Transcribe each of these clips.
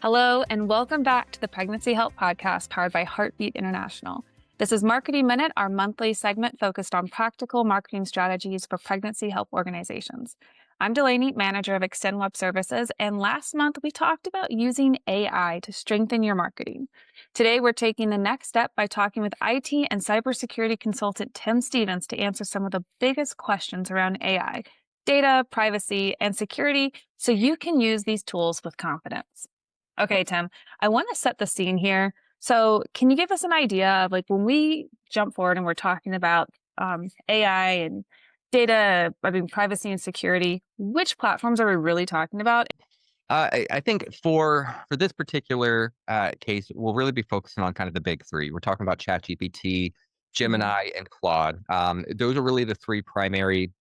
Hello, and welcome back to the Pregnancy Help Podcast powered by Heartbeat International. This is Marketing Minute, our monthly segment focused on practical marketing strategies for pregnancy help organizations. I'm Delaney, manager of Extend Web Services, and last month we talked about using AI to strengthen your marketing. Today, we're taking the next step by talking with IT and cybersecurity consultant Tim Stevens to answer some of the biggest questions around AI, data, privacy, and security so you can use these tools with confidence. Okay, Tim, I want to set the scene here. So can you give us an idea of when we jump forward and we're talking about AI and data, privacy and security, which platforms are we really talking about? I think for this particular case, we'll really be focusing on kind of the big three. We're talking about ChatGPT, Mhm. Gemini, and Claude. Those are really the three primary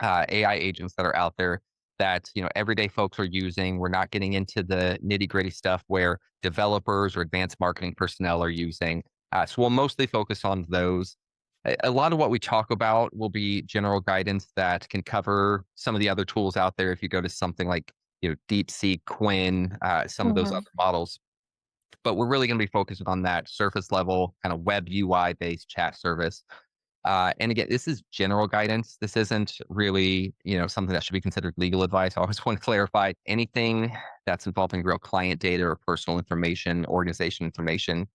AI agents that are out there that everyday folks are using. We're not getting into the nitty gritty stuff where developers or advanced marketing personnel are using. So we'll mostly focus on those. A lot of what we talk about will be general guidance that can cover some of the other tools out there. If you go to something like DeepSeek, Quinn, some of those Mhm. other models, but we're really going to be focused on that surface level kind of web UI based chat service. And again, this is general guidance. This isn't really, something that should be considered legal advice. I always want to clarify anything that's involving real client data or personal information, organization information.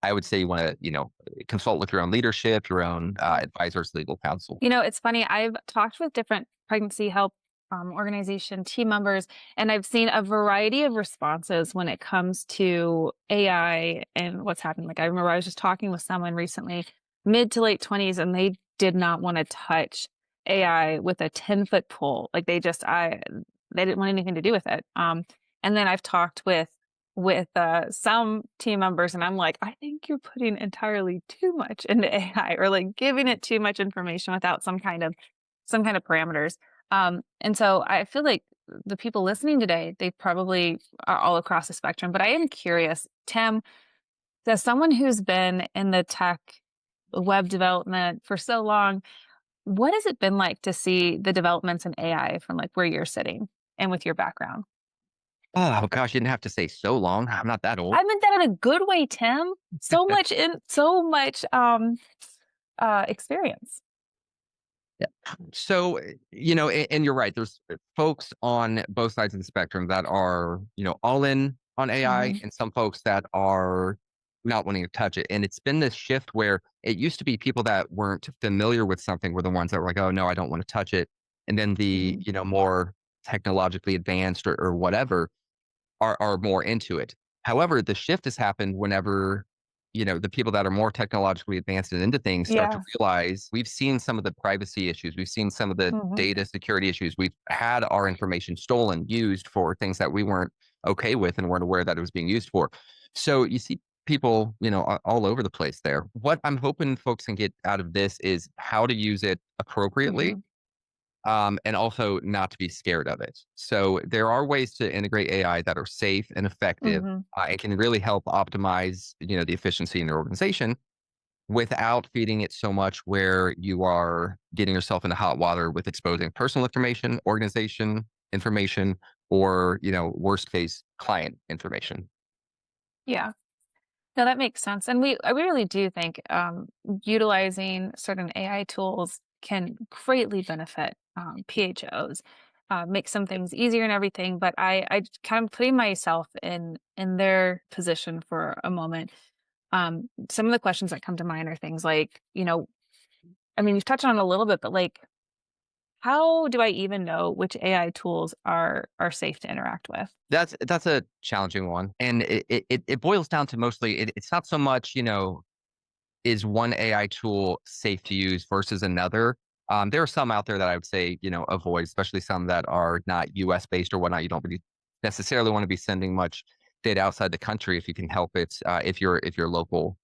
I would say you want to, consult with your own leadership, your own advisors, legal counsel. It's funny. I've talked with different pregnancy help organization team members, and I've seen a variety of responses when it comes to AI and what's happening. Like I remember I was just talking with someone recently, mid to late 20s, and they did not want to touch AI with a 10-foot pole. Like they didn't want anything to do with it. And then I've talked with some team members, and I'm like, I think you're putting entirely too much into AI, or giving it too much information without some kind of parameters. And so I feel like the people listening today, they probably are all across the spectrum. But I am curious, Tim, as someone who's been in the tech web development for so long, what has it been like to see the developments in AI from where you're sitting and with your background? Oh gosh, you didn't have to say so long. I'm not that old. I meant that in a good way, Tim. So much experience. Yeah. So, and you're right. There's folks on both sides of the spectrum that are, all in on AI Mhm. and some folks that are not wanting to touch it. And it's been this shift where it used to be people that weren't familiar with something were the ones that were like, oh, no, I don't want to touch it. And then the, Mhm. more technologically advanced or whatever are more into it. However, the shift has happened whenever, the people that are more technologically advanced and into things start to Yeah. realize we've seen some of the privacy issues. We've seen some of the Mhm. data security issues. We've had our information stolen, used for things that we weren't okay with and weren't aware that it was being used for. So you see people, all over the place there. What I'm hoping folks can get out of this is how to use it appropriately, Mhm. and also not to be scared of it. So there are ways to integrate AI that are safe and effective, Mhm. and can really help optimize, the efficiency in your organization without feeding it so much where you are getting yourself into hot water with exposing personal information, organization information, or worst case client information. Yeah. No, that makes sense. And we really do think utilizing certain AI tools can greatly benefit PHOs, make some things easier and everything. But I just kind of putting myself in their position for a moment. Some of the questions that come to mind are things like, you've touched on it a little bit, but how do I even know which AI tools are safe to interact with? That's a challenging one, and it boils down to mostly it's not so much is one AI tool safe to use versus another? There are some out there that I would say, avoid, especially some that are not US based or whatnot. You don't really necessarily want to be sending much data outside the country if you can help it, if you're a local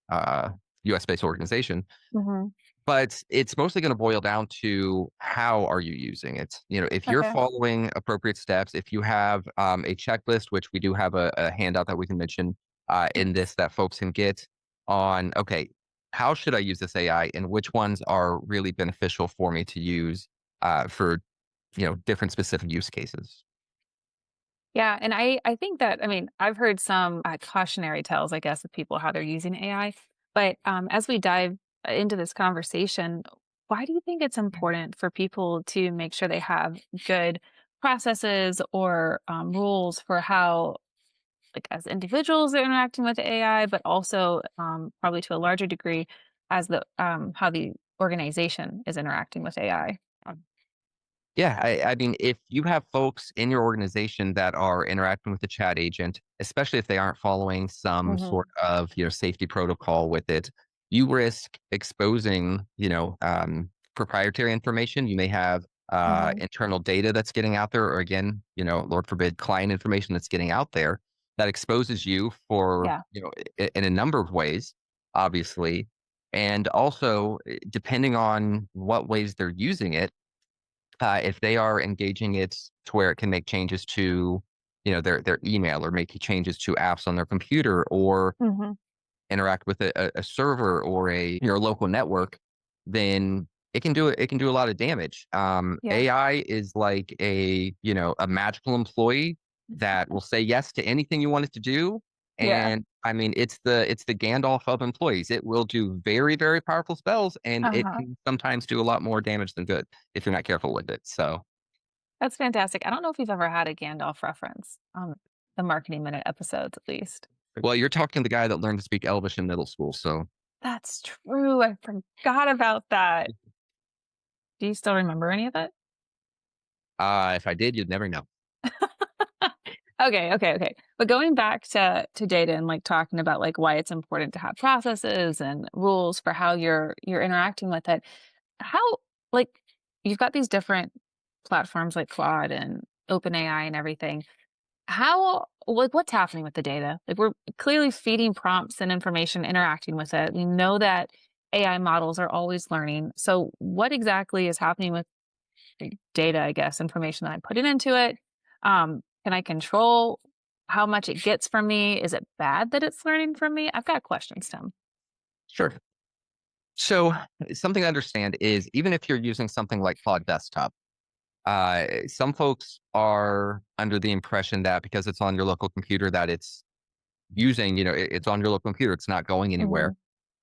US based organization. Hmm. But it's mostly going to boil down to how are you using it? If you're Okay. following appropriate steps, if you have a checklist, which we do have a handout that we can mention in this that folks can get on, okay, how should I use this AI and which ones are really beneficial for me to use for different specific use cases. Yeah, and I think that I mean, I've heard some, cautionary tales, I guess, of people how they're using AI, but, as we dive into this conversation, why do you think it's important for people to make sure they have good processes or, rules for how, like, as individuals, they're interacting with AI, but also, probably to a larger degree, as how the organization is interacting with AI? Yeah, I mean, if you have folks in your organization that are interacting with the chat agent, especially if they aren't following some Mhm, sort of safety protocol with it, you risk exposing proprietary information. You may have mhm, internal data that's getting out there, or again, Lord forbid, client information that's getting out there that exposes you for yeah, in a number of ways, obviously, and also depending on what ways they're using it if they are engaging it to where it can make changes to, their email or make changes to apps on their computer or mhm, interact with a server or a your local network, then it can do a lot of damage. yeah, AI is like a magical employee that will say yes to anything you want it to do. yeah, And I mean, it's the Gandalf of employees. It will do very, very powerful spells, and it uh-huh. can sometimes do a lot more damage than good if you're not careful with it. So, That's fantastic. I don't know if you've ever had a Gandalf reference on the Marketing Minute episodes, at least. well, you're talking to the guy that learned to speak Elvish in middle school. So, That's true. I forgot about that. Do you still remember any of it? if I did, you'd never know. Okay, okay, okay. But going back to data and like talking about like why it's important to have processes and rules for how you're interacting with it. How like you've got these different platforms like Claude and OpenAI and everything. How like, what's happening with the data? Like, we're clearly feeding prompts and information, interacting with it. We know that AI models are always learning. So, what exactly is happening with the data, I guess, information that I'm putting into it? Can I control how much it gets from me? Is it bad that it's learning from me? I've got questions, Tim. Sure. So something to understand is even if you're using something like Claude Desktop, some folks are under the impression that because it's on your local computer, that it's using, it's on your local computer, it's not going anywhere. Hmm.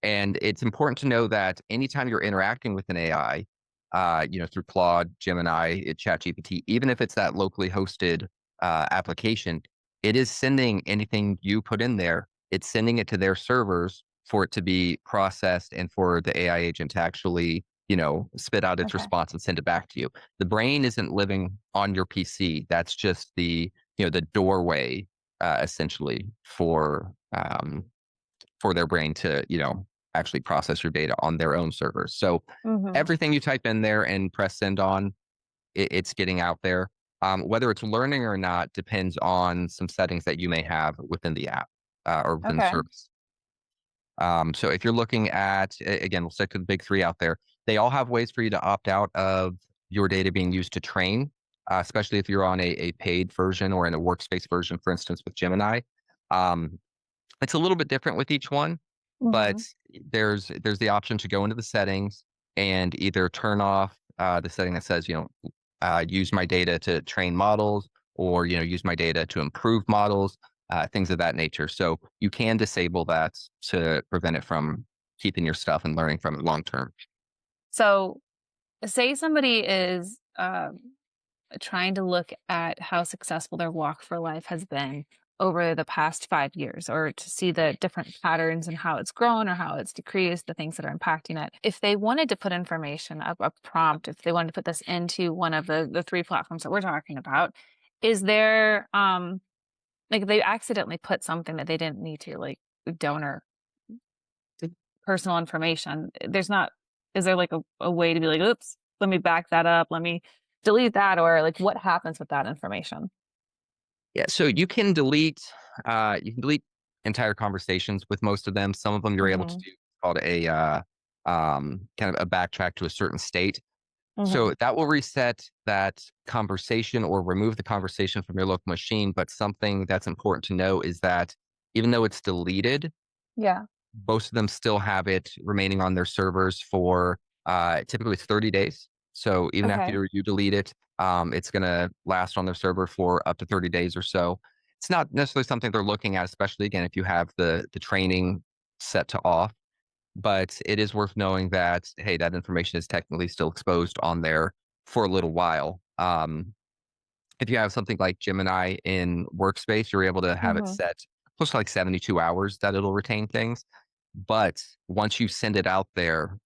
And it's important to know that anytime you're interacting with an AI, through Claude, Gemini, ChatGPT, even if it's that locally hosted application, it is sending anything you put in there. It's sending it to their servers for it to be processed and for the AI agent to actually, spit out its Okay. response and send it back to you. The brain isn't living on your PC. That's just the doorway essentially for their brain to, actually process your data on their own servers. So Hmm. everything you type in there and press send on, it's getting out there. Whether it's learning or not depends on some settings that you may have within the app or within the Okay. service. So if you're looking at, again, we'll stick to the big three out there. They all have ways for you to opt out of your data being used to train, especially if you're on a paid version or in a workspace version, for instance, with Gemini. Um, it's a little bit different with each one, but Hmm. there's the option to go into the settings and either turn off the setting that says, use my data to train models or, use my data to improve models, things of that nature. So you can disable that to prevent it from keeping your stuff and learning from it long term. So, say somebody is trying to look at how successful their walk for life has been over the past 5 years, or to see the different patterns and how it's grown or how it's decreased, the things that are impacting it. If they wanted to put information, a prompt, if they wanted to put this into one of the three platforms that we're talking about, is there, like, if they accidentally put something that they didn't need to, like donor personal information, there's not, is there like a way to be like, oops, let me back that up, let me delete that, or like what happens with that information? Yeah, so you can delete entire conversations with most of them. Some of them you're able to Mhm, do called a kind of a backtrack to a certain state. mhm. So that will reset that conversation or remove the conversation from your local machine. But something that's important to know is that even though it's deleted, Yeah, most of them still have it remaining on their servers for typically it's 30 days. So even okay. after you delete it, It's going to last on their server for up to 30 days or so. It's not necessarily something they're looking at, especially again if you have the training set to off. But it is worth knowing that hey, that information is technically still exposed on there for a little while. If you have something like Gemini in Workspace, you're able to have it Hmm. set close to like 72 hours that it'll retain things. But once you send it out there,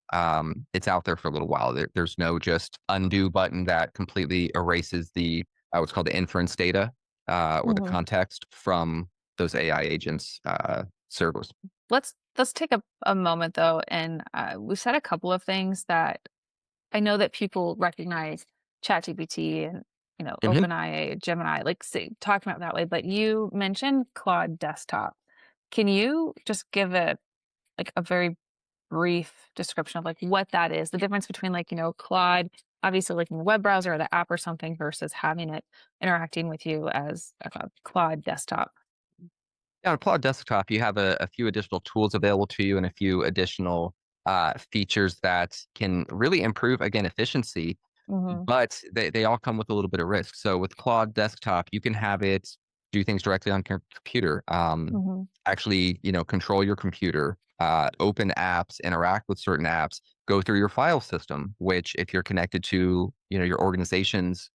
it's out there for a little while. There's no just undo button that completely erases the what's called the inference data or the Hmm. context from those AI agents servers. Let's take a moment though, and we've said a couple of things that I know that people recognize ChatGPT and Mhm. OpenAI, Gemini, like talking about it that way. But you mentioned Claude Desktop. Can you just give a a very brief description of like what that is? The difference between like Claude, obviously like in the web browser or the app or something, versus having it interacting with you as a Claude Desktop. Yeah, on Claude Desktop, you have a few additional tools available to you and a few additional features that can really improve, again, efficiency, Hmm. but they all come with a little bit of risk. So with Claude Desktop, you can have it do things directly on your computer. Hmm. Actually, control your computer, open apps, interact with certain apps, go through your file system. Which, if you're connected to, your organization's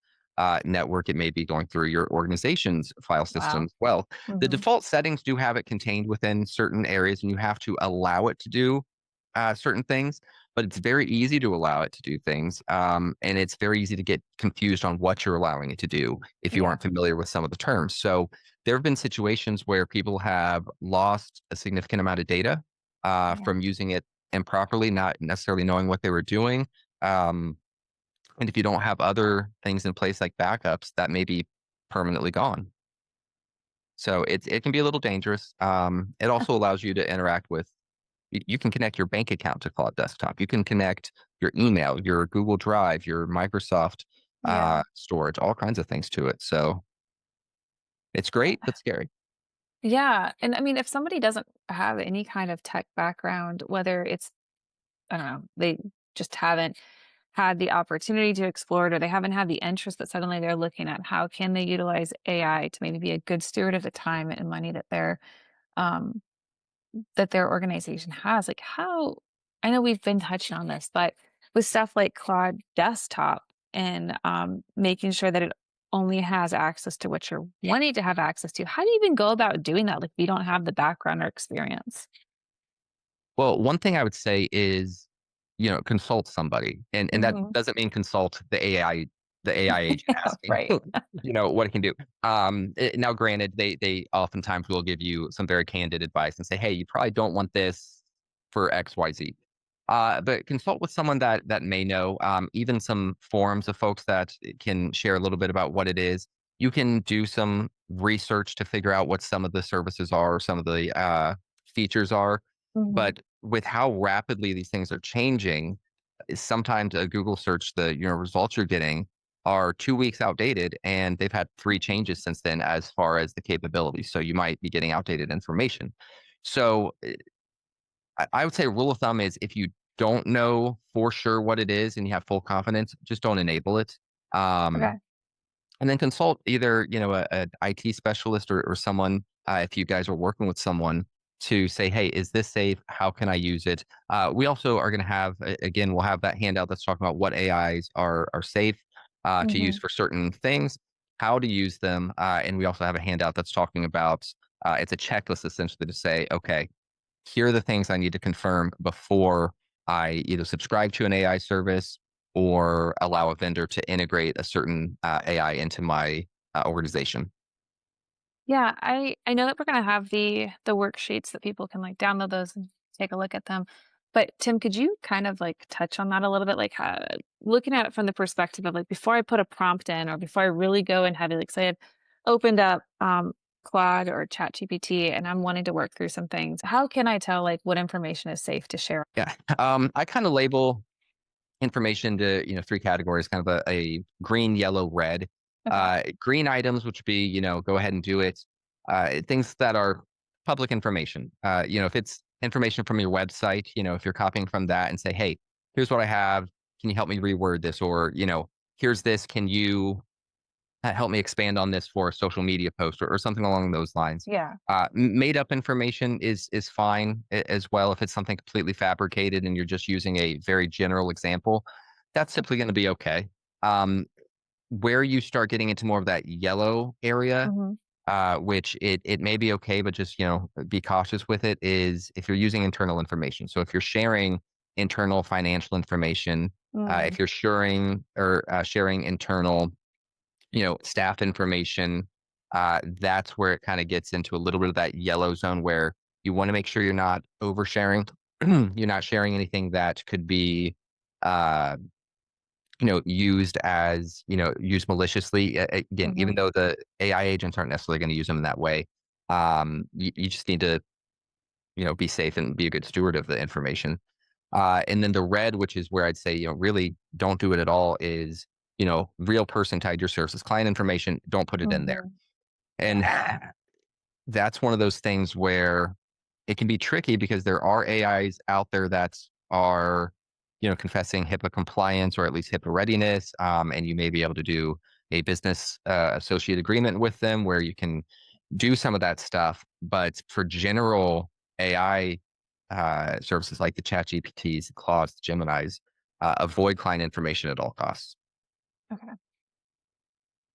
network, it may be going through your organization's file system Wow. as well. The Hmm. default settings do have it contained within certain areas, and you have to allow it to do certain things, but it's very easy to allow it to do things. And it's very easy to get confused on what you're allowing it to do if you Yeah. aren't familiar with some of the terms. So there have been situations where people have lost a significant amount of data Yeah. from using it improperly, not necessarily knowing what they were doing. Um, and if you don't have other things in place like backups, that may be permanently gone. So it can be a little dangerous. It also allows you to interact with you can connect your bank account to Cloud Desktop. You can connect your email, your Google Drive, your Microsoft Yeah. storage, all kinds of things to it. So it's great, but scary. Yeah. And I mean, if somebody doesn't have any kind of tech background, whether it's, I don't know, they just haven't had the opportunity to explore it or they haven't had the interest, but suddenly they're looking at how can they utilize AI to maybe be a good steward of the time and money um, that their organization has. Like how I know we've been touching on this, but with stuff like Claude Desktop and making sure that it only has access to what you're wanting to have access to, how do you even go about doing that? Like if you don't have the background or experience. Well, one thing I would say is, consult somebody, and that Hmm. doesn't mean consult the AI agent Yeah, asking, right. what it can do. Now, granted, they oftentimes will give you some very candid advice and say, hey, you probably don't want this for X, Y, Z. But consult with someone that may know. Even some forums of folks that can share a little bit about what it is. You can do some research to figure out what some of the services are, some of the features are. Hmm. But with how rapidly these things are changing, sometimes a Google search, the results you're getting are 2 weeks outdated, and they've had three changes since then as far as the capabilities. So you might be getting outdated information. So I would say a rule of thumb is if you don't know for sure what it is and you have full confidence, just don't enable it. Um, Okay. and then consult either a IT specialist or someone if you guys are working with someone to say, hey, is this safe? How can I use it? We also are going to have again, we'll have that handout that's talking about what AIs are safe to use Hmm. for certain things, how to use them, and we also have a handout that's talking about it's a checklist essentially to say, okay, here are the things I need to confirm before I either subscribe to an AI service or allow a vendor to integrate a certain AI into my organization. Yeah, I know that we're gonna have the worksheets that people can like download those and take a look at them. But Tim, could you kind of like touch on that a little bit? Like how, looking at it from the perspective of like before I put a prompt in or before I really go and have it, like say I've opened up Claude or ChatGPT and I'm wanting to work through some things. How can I tell like what information is safe to share? Yeah. I kind of label information to three categories, kind of a green, yellow, red. Okay. Green items, which would be go ahead and do it. Things that are public information. If it's information from your website, if you're copying from that and say, hey, here's what I have, can you help me reword this? Or here's this. Can you help me expand on this for a social media post or something along those lines? Yeah. Made up information is fine as well. If it's something completely fabricated and you're just using a very general example, that's simply going to be okay. Um, where you start getting into more of that yellow area, Mhm. which it may be okay, but just be cautious with it. Is if you're using internal information. So if you're sharing internal financial information, Mm. if you're sharing internal staff information, that's where it kind of gets into a little bit of that yellow zone where you want to make sure you're not oversharing. You're not sharing anything that could be uh, used maliciously. Again, even Mhm. though the AI agents aren't necessarily going to use them in that way, you just need to, be safe and be a good steward of the information. And then the red, which is where I'd say, really don't do it at all, is, real person tied to your services, client information, don't put it in there. Mhm. And that's one of those things where it can be tricky because there are AIs out there that are, confessing HIPAA compliance or at least HIPAA readiness. And you may be able to do a business associate agreement with them where you can do some of that stuff. But for general AI services like the ChatGPTs, the Claudes, the Geminis, avoid client information at all costs. Okay.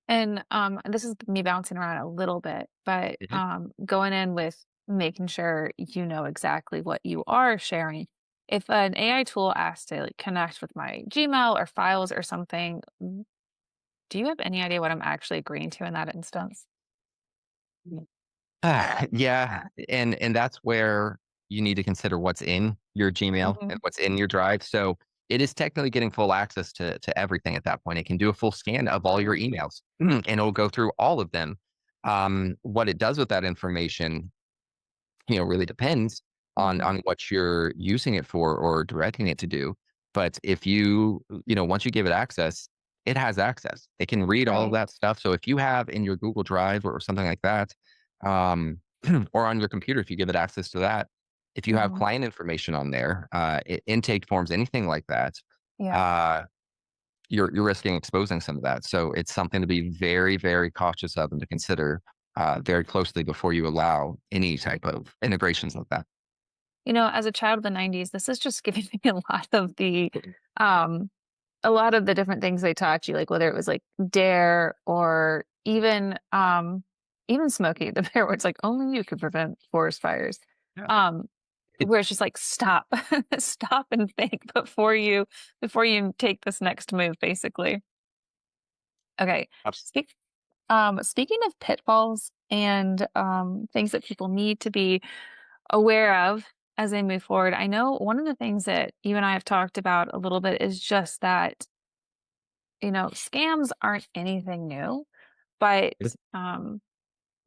And this is me bouncing around a little bit, but Mhm. going in with making sure you know exactly what you are sharing. If an AI tool asks to like connect with my Gmail or files or something, do you have any idea what I'm actually agreeing to in that instance? Yeah, and that's where you need to consider what's in your Gmail and Mhm. what's in your Drive. So it is technically getting full access to everything at that point. It can do a full scan of all your emails, and it'll go through all of them. What it does with that information really depends Mhm. on what you're using it for or directing it to do. But if once you give it access, it has access. It can read all of Right. that stuff. So if you have in your Google Drive or something like that, um, or on your computer, if you give it access to that, if you have Mhm. client information on there, intake forms, anything like that, Yeah. uh, you're risking exposing some of that. So it's something to be very, very cautious of and to consider very closely before you allow any type of integrations like that. As a child of the 90s, this is just giving me um a lot of the different things they taught you, like whether it was like Dare or even Smokey the Bear, where it's like only you could prevent forest fires. Yeah. Um, It, where it's just like stop, stop and think before you take this next move, basically. Okay. abs- Speaking of pitfalls and things that people need to be aware of as they move forward, I know one of the things that you and I have talked about a little bit is just that, scams aren't anything new, but um,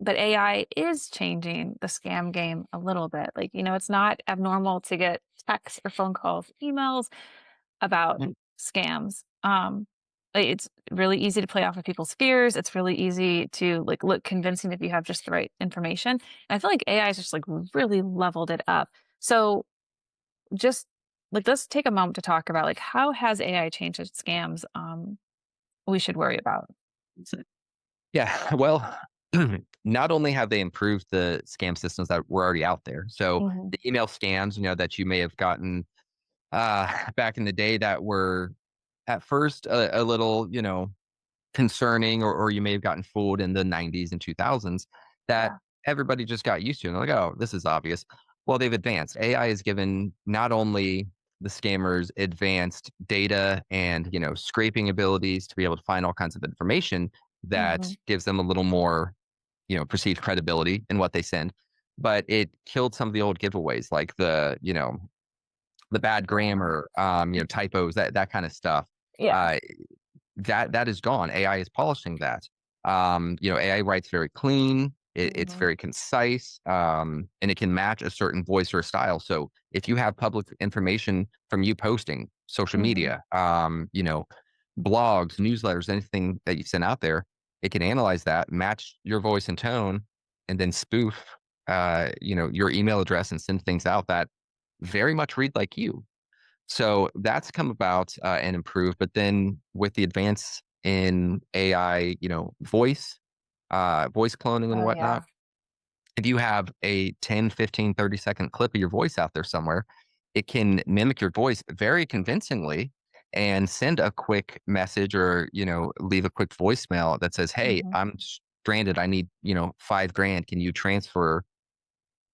but AI is changing the scam game a little bit. Like, it's not abnormal to get texts or phone calls, emails about scams. It's really easy to play off of people's fears. It's really easy to like look convincing if you have just the right information. And I feel like AI has just like really leveled it up. So just like let's take a moment to talk about like how has AI changed its scams we should worry about. yeah. Well, not only have they improved the scam systems that were already out there, so Hmm. the email scams, that you may have gotten back in the day that were at first a little, concerning, or you may have gotten fooled in the 90s and 2000s that Yeah. everybody just got used to. And they're like, oh, this is obvious. Well, they've advanced. AI has given not only the scammers advanced data and, scraping abilities to be able to find all kinds of information that Hmm. gives them a little more, perceived credibility in what they send, but it killed some of the old giveaways like the bad grammar, typos, that kind of stuff. Yeah. Uh, that is gone. AI is polishing that. AI writes very clean. It's Hmm. very concise, and it can match a certain voice or style. So if you have public information from you posting social Hmm. media, blogs, newsletters, anything that you send out there, it can analyze that, match your voice and tone, and then spoof, your email address and send things out that very much read like you. So that's come about and improved. But then with the advance in AI, voice cloning and Oh, whatnot. yeah. If you have a 10, 15, 30-second clip of your voice out there somewhere, it can mimic your voice very convincingly and send a quick message or, leave a quick voicemail that says, "Hey, Mhm. I'm stranded. I need, 5 grand. Can you transfer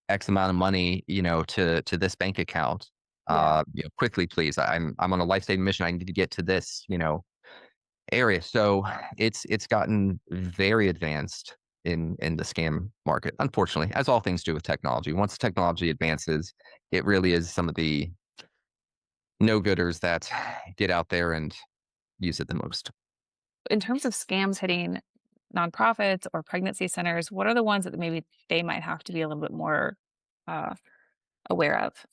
X amount of money, to this bank account? Yeah. Quickly, please. I'm on a life-saving mission. I need to get to this, area." So it's gotten very advanced in the scam market, unfortunately, as all things do with technology. Once technology advances, it really is some of the no-gooders that get out there and use it the most. In terms of scams hitting nonprofits or pregnancy centers, what are the ones that maybe they might have to be a little bit more uh, aware of?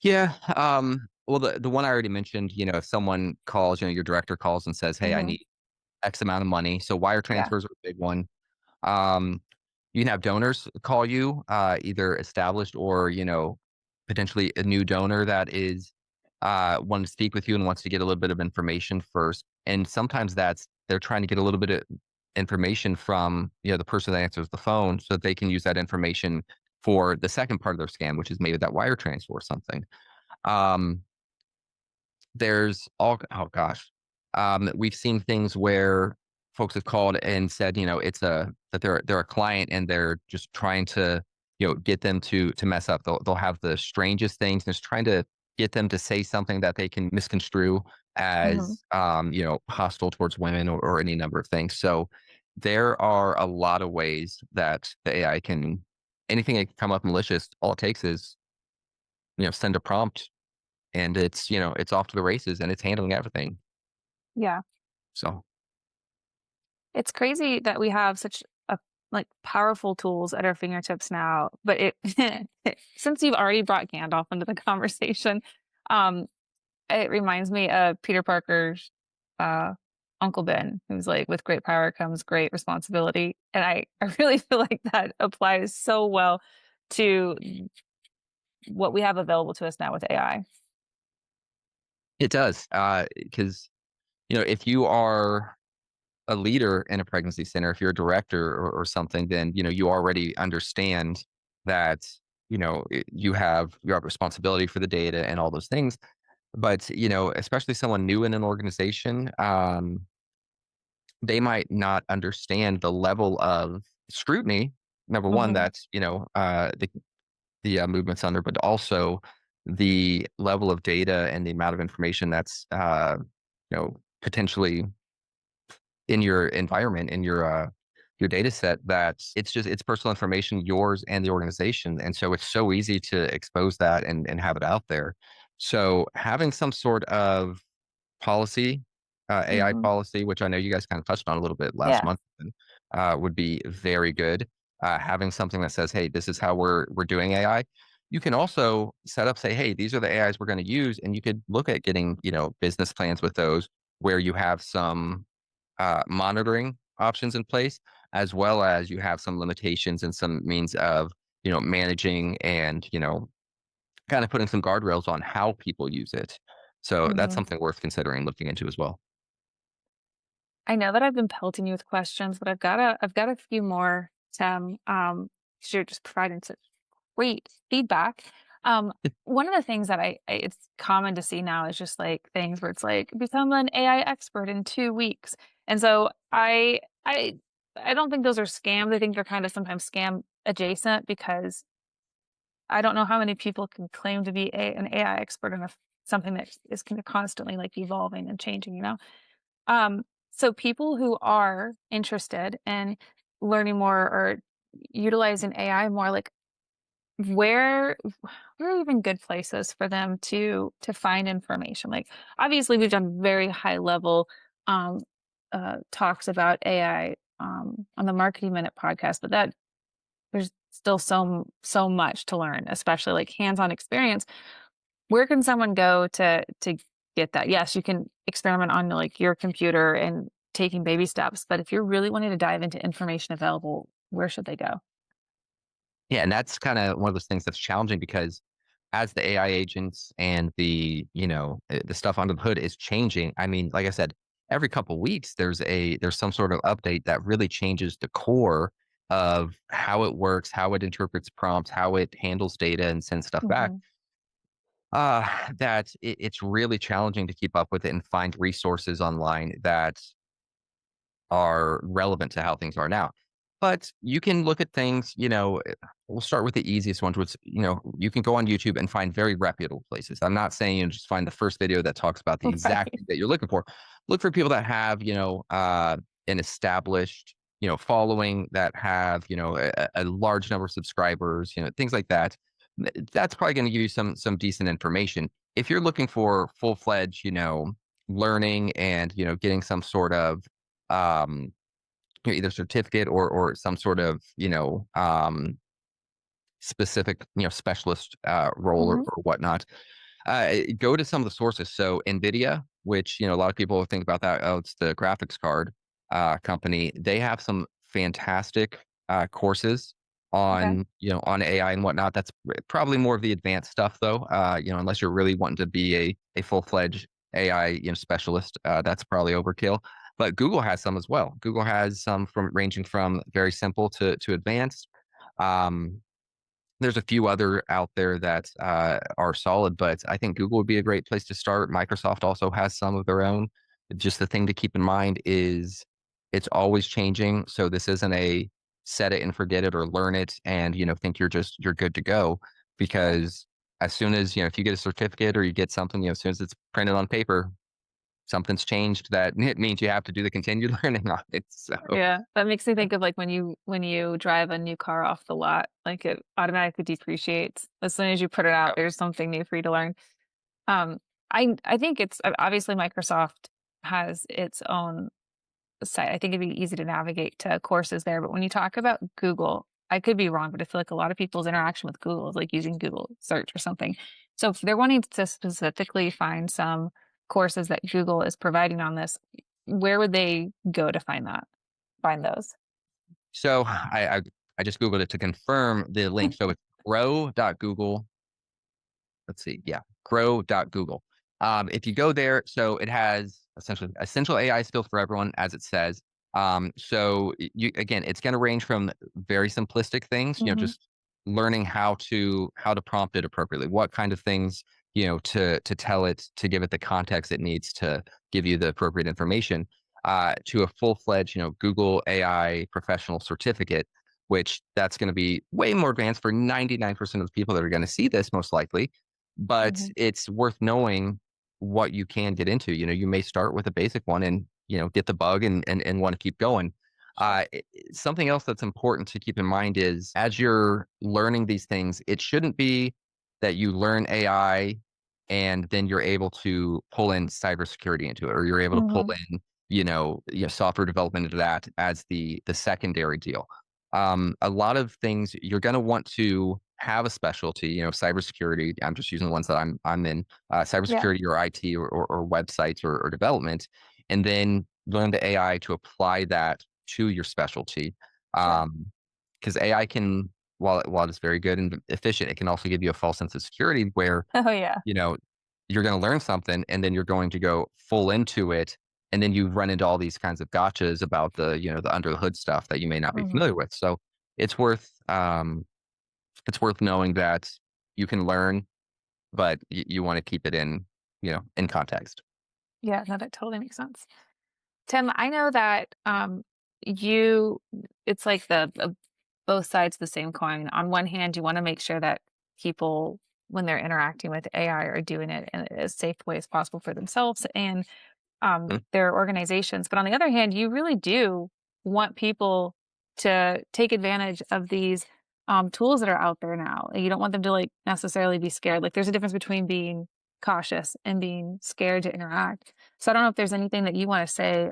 Yeah. Well, the one I already mentioned, if someone calls, your director calls and says, "Hey, I Hmm. need X amount of money." So wire Yeah. transfers are a big one. Um, you can have donors call you, either established or, potentially a new donor that is wanting to speak with you and wants to get a little bit of information first. And sometimes they're trying to get a little bit of information from, the person that answers the phone so that they can use that information for the second part of their scam, which is maybe that wire transfer or something. Um, there's all oh gosh. We've seen things where folks have called and said, that they're a client and they're just trying to, get them to mess up. They'll have the strangest things, and just trying to get them to say something that they can misconstrue Hmm. as hostile towards women or any number of things. So there are a lot of ways that the AI can anything that can come up malicious, all it takes is, send a prompt and it's off to the races and it's handling everything. Yeah. So It's crazy that we have such a like powerful tools at our fingertips now. But it since you've already brought Gandalf into the conversation, um, it reminds me of Peter Parker's uh, Uncle Ben, who's like, "With great power comes great responsibility," and I really feel like that applies so well to what we have available to us now with AI. it does, because if you are a leader in a pregnancy center, if you're a director or something, then you already understand that you have responsibility for the data and all those things. But especially someone new in an organization, they might not understand the level of scrutiny. Number one, Hmm. that's the movements under, but also the level of data and the amount of information that's potentially in your environment, in your data set. That it's personal information, yours and the organization, and so it's so easy to expose that and have it out there. So having some sort of policy, AI Hmm. policy, which I know you guys kind of touched on a little bit last Yeah. month, would be very good. Having something that says, "Hey, this is how we're doing AI." You can also set up, say, "Hey, these are the AIs we're going to use," and you could look at getting business plans with those, where you have some monitoring options in place, as well as you have some limitations and some means of managing and kind of putting some guardrails on how people use it. So that's Hmm. something worth considering looking into as well. I know that I've been pelting you with questions, but I've got a few more, Tim. 'Cause you're just providing such great feedback. Um, One of the things that it's common to see now is just like things where it's like become an AI expert in 2 weeks, and so I don't think those are scams. I think they're kind of sometimes scam adjacent because I don't know how many people can claim to be an AI expert in something that is kind of constantly like evolving and changing. So people who are interested in learning more or utilizing AI more, like where where are even good places for them to find information? Like obviously we've done very high level um talks about AI on the Marketing Minute podcast, but that there's still so much to learn, especially like hands-on experience. Where can someone go to get that? Yes, you can experiment on like your computer and taking baby steps, but if you're really wanting to dive into information available, where should they go? Yeah, and that's kind of one of those things that's challenging because as the AI agents and the stuff under the hood is changing. I mean, like I said, every couple weeks there's some sort of update that really changes the core of how it works, how it interprets prompts, how it handles data and sends stuff back. Mhm. Uh, that it's really challenging to keep up with it and find resources online that are relevant to how things are now. But you can look at things, we'll start with the easiest ones, which, you can go on YouTube and find very reputable places. I'm not saying just find the first video that talks about the exact Right. thing that you're looking for. Look for people that have, an established, following, that have, a large number of subscribers, things like that. That's probably going to give you some decent information. If you're looking for full-fledged, learning and, getting some sort of um, either certificate or some sort of specific specialist role or, Mhm. or whatnot. Go to some of the sources. So Nvidia, which a lot of people think about that. Oh, it's the graphics card company. They have some fantastic courses Okay. on AI and whatnot. That's probably more of the advanced stuff, though. Unless you're really wanting to be a full fledged AI specialist, that's probably overkill. But Google has some as well. Google has some from ranging from very simple to advanced. Um, there's a few other out there that are solid, but I think Google would be a great place to start. Microsoft also has some of their own. Just the thing to keep in mind is it's always changing. So this isn't a set it and forget it or learn it and think you're good to go. Sure. Because as soon as if you get a certificate or you get something, as soon as it's printed on paper, something's changed that it means you have to do the continued learning on it. So Yeah, that makes me think of, like, when you drive a new car off the lot, like, it automatically depreciates. As soon as you put it out, there's something new for you to learn. Um, I think it's obviously Microsoft has its own site. I think it'd be easy to navigate to courses there, but when you talk about Google, I could be wrong, but I feel like a lot of people's interaction with Google is like using Google search or something. So if they're wanting to specifically find some courses that Google is providing on this, where would they go to find those? I just Googled it to confirm the link. So it's grow.google. Let's see. Yeah, grow.google. If you go there, so it has essentially essential AI skills for everyone, as it says. So you again, it's going to range from very simplistic things, Mhm, just learning how to prompt it appropriately, what kind of things, to tell it to give it the context it needs to give you the appropriate information, to a full-fledged, Google AI professional certificate, which that's going to be way more advanced for 99% of the people that are going to see this most likely, but mhm. it's worth knowing what you can get into. You may start with a basic one and, get the bug and want to keep going. Sure. Something else that's important to keep in mind is as you're learning these things, it shouldn't be that you learn AI and then you're able to pull in cybersecurity into it, or you're able to pull Mhm. in, software development into that as the secondary deal. A lot of things you're going to want to have a specialty, cybersecurity. I'm just using the ones that I'm in, Yeah, cybersecurity or IT or websites or development, and then learn the AI to apply that to your specialty. sure. Because AI can, while it's very good and efficient, it can also give you a false sense of security where Oh, yeah. you know you're going to learn something and then you're going to go full into it, and then you run into all these kinds of gotchas about the under the hood stuff that you may not be Mhm. familiar with. So it's worth um, it's worth knowing that you can learn, but you want to keep it in context. Yeah, no, that totally makes sense. Tim, I know that, you it's like both sides of the same coin. On one hand, you wanna make sure that people, when they're interacting with AI, are doing it in as safe way as possible for themselves and Mm. their organizations. But on the other hand, you really do want people to take advantage of these tools that are out there now. You don't want them to like necessarily be scared. Like there's a difference between being cautious and being scared to interact. So I don't know if there's anything that you want to say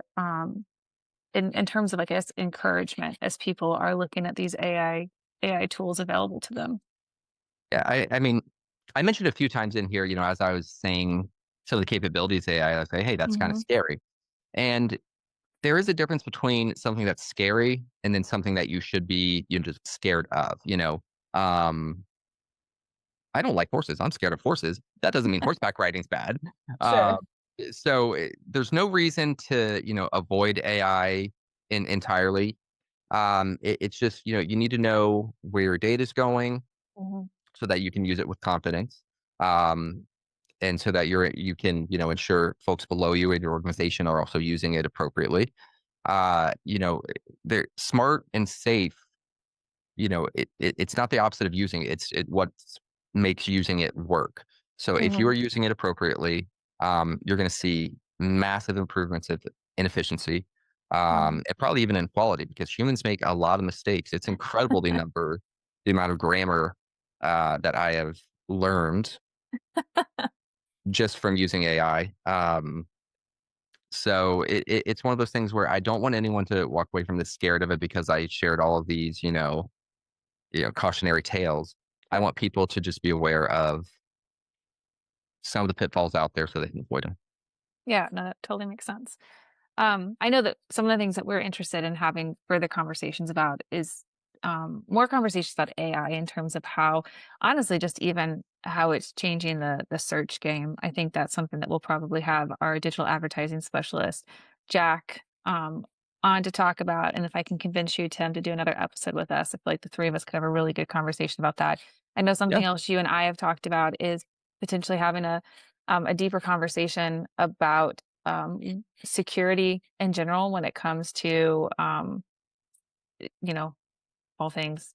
in terms of, I guess, encouragement as people are looking at these AI tools available to them. Yeah, I mean, I mentioned a few times in here, as I was saying some of the capabilities of AI, I say, hey, that's kind of Hmm. scary. And there is a difference between something that's scary and then something that you should be just scared of. Um, I don't like horses. I'm scared of horses. That doesn't mean horseback riding's bad. Uh, Sure. So there's no reason to, avoid AI entirely. It's just, you need to know where your data is going Mhm. so that you can use it with confidence. Um, and so that you can, ensure folks below you in your organization are also using it appropriately. They're smart and safe. It's not the opposite of using it. It's what makes using it work. So if you Mhm. are using it appropriately, you're going to see massive improvements in efficiency, Mhm. and probably even in quality because humans make a lot of mistakes. It's incredible the amount of grammar that I have learned just from using AI. So it's one of those things where I don't want anyone to walk away from this scared of it because I shared all of these, cautionary tales. I Sure. want people to just be aware of some of the pitfalls out there so they can avoid them. Yeah, no, that totally makes sense. I know that some of the things that we're interested in having further conversations about is more conversations about AI in terms of how, honestly, just even how it's changing the search game. I think that's something that we'll probably have our digital advertising specialist, Jack, on to talk about. And if I can convince you, Tim, to do another episode with us, I feel like the three of us could have a really good conversation about that. I know Yeah. something else you and I have talked about is potentially having a deeper conversation about security in general when it comes to you know all things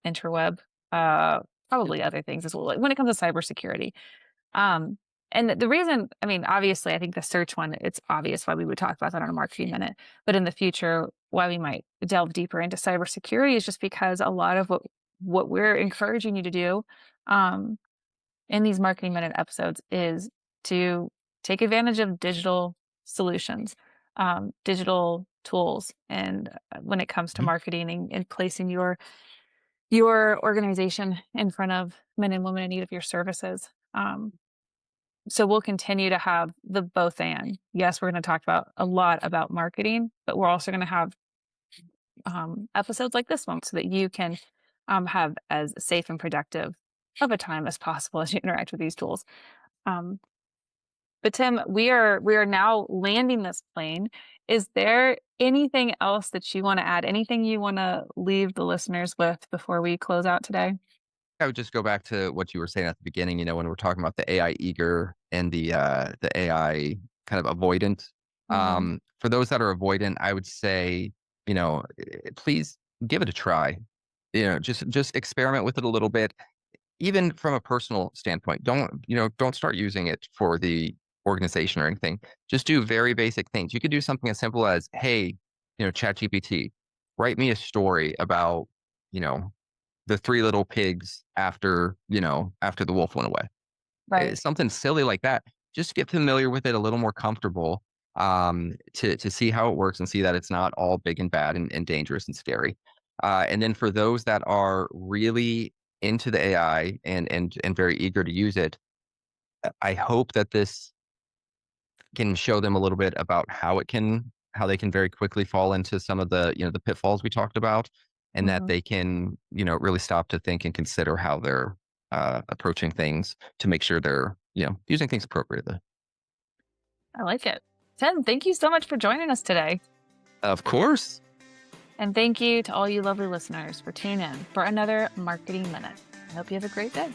interweb, Yep. probably other things as well, like when it comes to cybersecurity. um and the reason, I mean, obviously, I think the search one, it's obvious why we would talk about that on a marketing minute, but in the future why we might delve deeper into cybersecurity is just because a lot of what we're encouraging you to do um in these marketing minute episodes is to take advantage of digital solutions, digital tools, and when it comes to Mhm. marketing and placing your organization in front of men and women in need of your services. So we'll continue to have the both and. Yes, we're going to talk about a lot about marketing, but we're also going to have episodes like this one so that you can have as safe and productive of a time as possible as you interact with these tools. Um, but Tim, we are now landing this plane. Is there anything else that you want to add? Anything you want to leave the listeners with before we close out today? I would just go back to what you were saying at the beginning, when we're talking about the AI eager and the AI kind of avoidant. Hmm. For those that are avoidant, I would say, please give it a try. Just experiment with it a little bit. Even from a personal standpoint, don't start using it for the organization or anything. Just do very basic things. You could do something as simple as, hey, ChatGPT, write me a story about, you know, the three little pigs after the wolf went away. Right. Something silly like that. Just get familiar with it a little more comfortable, to see how it works and see that it's not all big and bad and dangerous and scary. And then for those that are really into the AI and very eager to use it, I hope that this can show them a little bit about how they can very quickly fall into some of the pitfalls we talked about, and that Hmm. they can really stop to think and consider how they're approaching things to make sure they're using things appropriately. I like it. Tim, thank you so much for joining us today. Of course. And thank you to all you lovely listeners for tuning in for another Marketing Minute. I hope you have a great day.